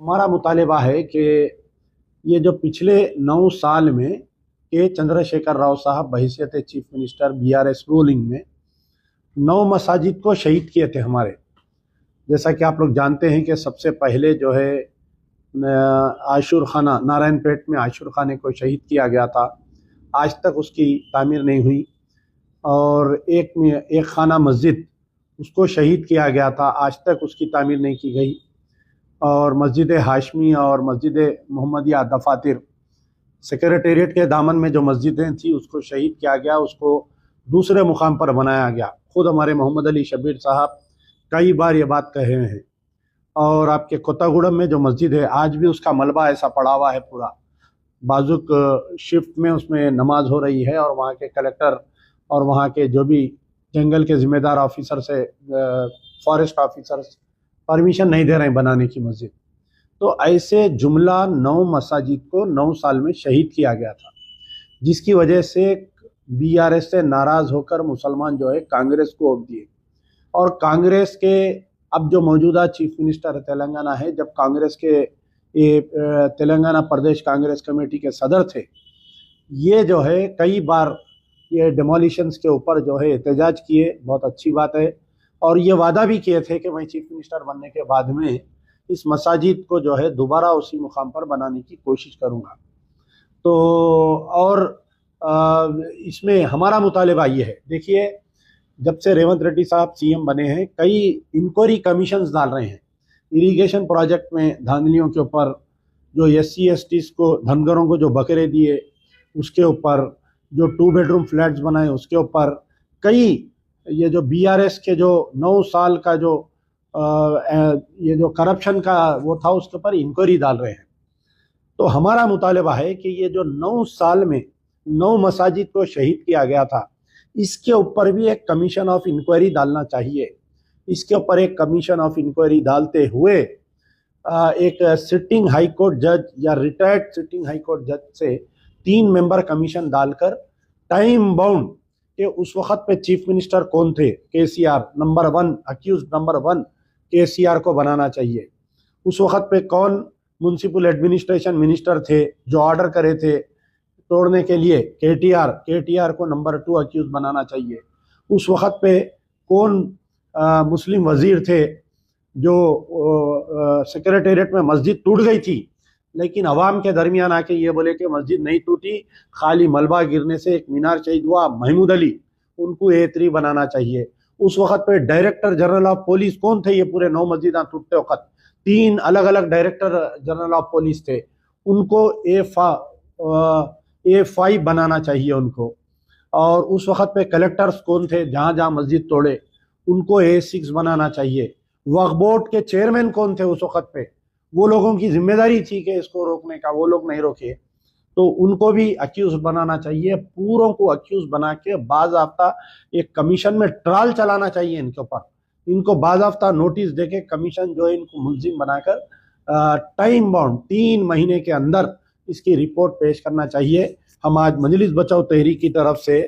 हमारा मुतालिबा है कि ये जो पिछले 9 साल में के चंद्रशेखर राव साहब बहैसियत चीफ मिनिस्टर बीआरएस रूलिंग में 9 मसाजिद को शहीद किए थे हमारे। जैसा कि आप लोग जानते हैं कि सबसे पहले जो है आशुर खाना नारायणपेट में आशुर खाने को शहीद किया गया था। आज तक उसकी तामीर नहीं हुई। और एक खाना मस्जिद उसको शहीद किया गया था, आज तक उसकी तामीर नहीं की गई। और मस्जिद हाशमी और मस्जिद मोहम्मदिया दफातर सेक्रेटेरिएट के दामन में जो मस्जिदें थी उसको शहीद किया गया, उसको दूसरे मुकाम पर बनाया गया। खुद हमारे मोहम्मद अली शबीर साहब कई बार ये बात कहे हैं। और आपके कोत्तागुड़म में जो मस्जिद है आज भी उसका मलबा ऐसा पड़ा हुआ है पूरा। बाजुक शिफ्ट में उसमें नमाज हो रही है और वहाँ के कलेक्टर और वहाँ के जो भी जंगल के ज़िम्मेदार ऑफिसर से फॉरेस्ट ऑफिसर्स परमिशन नहीं दे रहे हैं बनाने की मस्जिद। तो ऐसे जुमला 9 मसाजिद को 9 साल में शहीद किया गया था, जिसकी वजह से बीआरएस से नाराज़ होकर मुसलमान जो है कांग्रेस को वोट दिए। और कांग्रेस के अब जो मौजूदा चीफ मिनिस्टर तेलंगाना है, जब कांग्रेस के ये तेलंगाना प्रदेश कांग्रेस कमेटी के सदर थे, ये जो है कई बार ये डिमोलिशंस के ऊपर जो है एहतजाज किए, बहुत अच्छी बात है। और ये वादा भी किए थे कि मैं चीफ मिनिस्टर बनने के बाद में इस मसाजिद को जो है दोबारा उसी मुकाम पर बनाने की कोशिश करूँगा। तो और इसमें हमारा मुतालिबा ये है, देखिए जब से रेवंत रेड्डी साहब सीएम बने हैं कई इंक्वायरी कमीशंस डाल रहे हैं। इरिगेशन प्रोजेक्ट में धांधलियों के ऊपर, जो SC STs को धनगरों को जो बकरे दिए उसके ऊपर, जो 2 बेडरूम फ्लैट्स बनाए उसके ऊपर, कई ये जो बीआरएस के जो 9 साल का जो ये जो करप्शन का वो था उसके ऊपर इंक्वायरी डाल रहे हैं। तो हमारा मुतालिबा है कि ये जो 9 साल में 9 मसाजिद को शहीद किया गया था, इसके ऊपर भी एक कमीशन ऑफ इंक्वायरी डालना चाहिए। इसके ऊपर एक कमीशन ऑफ इंक्वायरी डालते हुए एक सिटिंग हाई कोर्ट जज या रिटायर्ड सिटिंग हाई कोर्ट जज से 3 मेंबर कमीशन डालकर टाइम बाउंड के उस वक्त पे चीफ मिनिस्टर कौन थे, KCR number 1 accused number 1 KCR को बनाना चाहिए। उस वक्त पे कौन म्युनिसिपल एडमिनिस्ट्रेशन मिनिस्टर थे जो ऑर्डर करे थे तोड़ने के लिए, KTR को नंबर 2 अक्यूज बनाना चाहिए। उस वक्त पे कौन मुस्लिम वजीर थे जो सेक्रेटेरिएट में मस्जिद टूट गई थी लेकिन अवाम के दरमियान आके ये बोले कि मस्जिद नहीं टूटी, खाली मलबा गिरने से एक मीनार शहीद हुआ, महमूद अली, उनको A3 बनाना चाहिए। उस वक्त पे डायरेक्टर जनरल ऑफ पुलिस कौन थे, ये पूरे 9 मस्जिदां टूटते वक्त 3 अलग अलग डायरेक्टर जनरल ऑफ पुलिस थे, उनको A5 बनाना चाहिए उनको। और उस वक्त पे कलेक्टर्स कौन थे जहाँ जहाँ मस्जिद तोड़े उनको A6 बनाना चाहिए। वक्फ बोर्ड के चेयरमैन कौन थे उस वक्त पे, वो लोगों की जिम्मेदारी थी कि इसको रोकने का, वो लोग नहीं रोके, तो उनको भी अक्यूज बनाना चाहिए। पूरों को अक्यूज बना के बाज़ाब्ता एक कमीशन में ट्रायल चलाना चाहिए इनके ऊपर। इनको बाज़ाब्ता नोटिस देके कमीशन जो है इनको मुलजिम बनाकर टाइम बाउंड 3 महीने के अंदर इसकी रिपोर्ट पेश करना चाहिए। हम आज मजलिस बचाओ तहरीक की तरफ से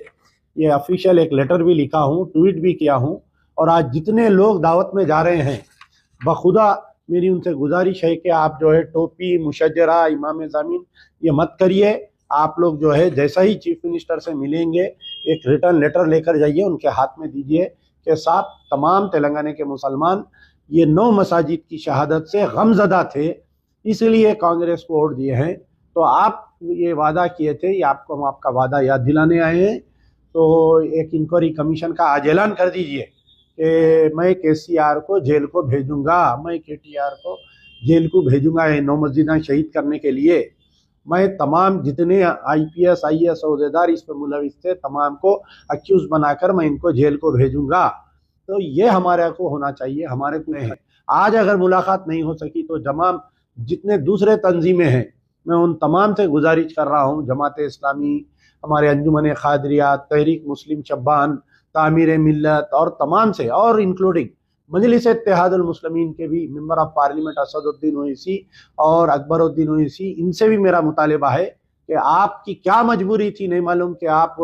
ये ऑफिशियल एक लेटर भी लिखा हूँ, ट्वीट भी किया हूँ। और आज जितने लोग दावत में जा रहे हैं, बखुदा मेरी उनसे गुजारिश है कि आप जो है टोपी, मुशज्जरा, इमाम ज़मीन ये मत करिए। आप लोग जो है जैसा ही चीफ मिनिस्टर से मिलेंगे एक रिटर्न लेटर लेकर जाइए, उनके हाथ में दीजिए कि साहब तमाम तेलंगाना के मुसलमान ये 9 मसाजिद की शहादत से गमज़दा थे, इसलिए कांग्रेस को वोट दिए हैं। तो आप ये वादा किए थे, ये आपको हम आपका वादा याद दिलाने आए हैं। तो एक इंक्वायरी कमीशन का आज ऐलान कर दीजिए कि मैं KCR को जेल को भेजूंगा, मैं KTR को जेल को भेजूंगा ये 9 मस्जिदें शहीद करने के लिए। मैं तमाम जितने IPS IAS अहदेदार इस पर मुलविस थे तमाम को अक्यूज बनाकर मैं इनको जेल को भेजूंगा। तो ये हमारे को होना चाहिए, हमारे को है। आज अगर मुलाकात नहीं हो सकी तो तमाम जितने दूसरे तंजीमें हैं मैं उन तमाम से गुजारिश कर रहा हूँ, जमात इस्लामी, हमारे अंजुमन खादरिया, तहरीक मुस्लिम शब्बान, तामीर मिल्लत और तमाम से, और इंक्लूडिंग मजलिस इत्तेहादुल मुस्लिमीन के भी member of parliament Asaduddin Owaisi और अकबरुद्दीन ओवैसी, इनसे भी मेरा मुतालिबा है कि आपकी क्या मजबूरी थी नहीं मालूम कि आप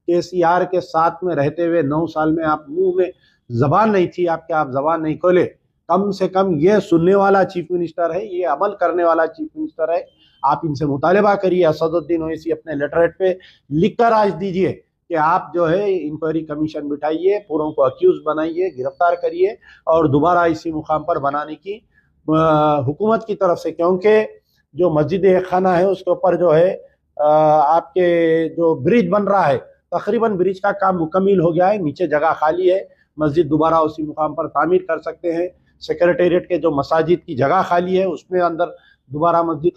KCR के साथ में रहते हुए 9 साल में आप मुंह में जबान नहीं थी आपके, आप जबान नहीं खोले। कम से कम ये सुनने वाला चीफ मिनिस्टर है, ये अमल करने वाला चीफ मिनिस्टर है। आप इनसे मुतालबा करिए, असदुद्दीन ओवैसी अपने लेटरेट पे लिख कर आज दीजिए कि आप जो है इंक्वायरी कमीशन बिठाइए, पूरों को अक्यूज बनाइए, गिरफ्तार करिए और दोबारा इसी मुकाम पर बनाने की हुकूमत की तरफ से, क्योंकि जो मस्जिद खाना है उसके ऊपर जो है आपके जो ब्रिज बन रहा है, तकरीबन ब्रिज का काम मुकम्मिल हो गया है, नीचे जगह खाली है, मस्जिद दोबारा उसी मुकाम पर तामीर कर सकते हैं। सेक्रेटेरिएट के जो मसाजिद की जगह खाली है उसमें अंदर दोबारा मस्जिद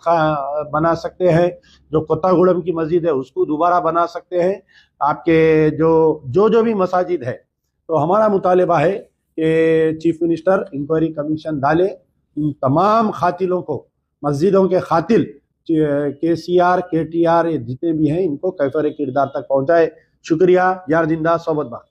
बना सकते हैं। जो कोत्तागुड़म की मस्जिद है उसको दोबारा बना सकते हैं। आपके जो भी मसाजिद है, तो हमारा मुतालिबा है कि चीफ मिनिस्टर इंक्वायरी कमीशन डाले, इन तमाम खातिलों को, मस्जिदों के खातिल KCR KTR ये जितने भी हैं इनको कैफर किरदार तक पहुंचाए। शुक्रिया। यार जिंदा सोबत बा।